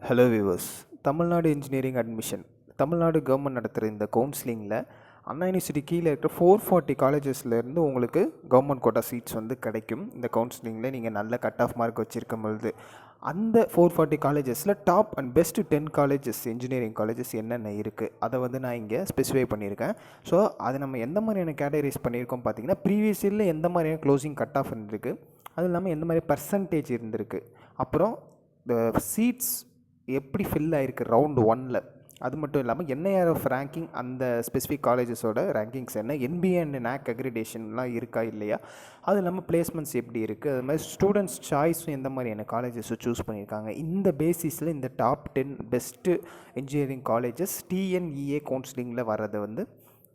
Hello viewers. Tamil Nadu engineering admission Tamil Nadu government நடத்துகிற இந்த கவுன்சிலிங்கில் அண்ணா யூனிவர்சிட்டி கீழே இருக்கிற 440 காலேஜஸ்லேருந்து உங்களுக்கு கவர்மெண்ட் கோட்டா சீட்ஸ் வந்து கிடைக்கும். இந்த கவுன்சிலிங்கில் நீங்கள் நல்ல கட் ஆஃப் மார்க் வச்சுருக்கும் பொழுது அந்த 440 காலேஜஸில் top and best 10 colleges engineering colleges என்னென்ன இருக்குது அதை வந்து நான் இங்கே ஸ்பெசிஃபை பண்ணியிருக்கேன். ஸோ அது நம்ம எந்த மாதிரியான கேட்டகரைஸ் பண்ணியிருக்கோம் பார்த்தீங்கன்னா, ப்ரீவியஸ் இயரில் எந்த மாதிரியான க்ளோசிங் கட் ஆஃப் இருந்திருக்கு, அது இல்லாமல் எந்த மாதிரி பர்சன்டேஜ் இருந்திருக்கு, அப்புறம் சீட்ஸ் எப்படி ஃபில் ஆகிருக்கு ரவுண்டு 1ல், அது மட்டும் இல்லாமல் என்ஐஆர்எஃப் ரேங்கிங் அந்த ஸ்பெசிஃபிக் காலேஜஸோட ரேங்கிங்ஸ் என்ன, என்பிஏ அண்ட் நேக் அக்ரிடேஷன்லாம் இருக்கா இல்லையா, அது இல்லாமல் பிளேஸ்மெண்ட்ஸ் எப்படி இருக்குது, அது மாதிரி ஸ்டூடெண்ட்ஸ் சாய்ஸும் எந்த மாதிரியான காலேஜஸை சூஸ் பண்ணியிருக்காங்க. இந்த பேசிஸில் இந்த top 10 best engineering colleges TNEA கவுன்சிலிங்கில் வர்றதை வந்து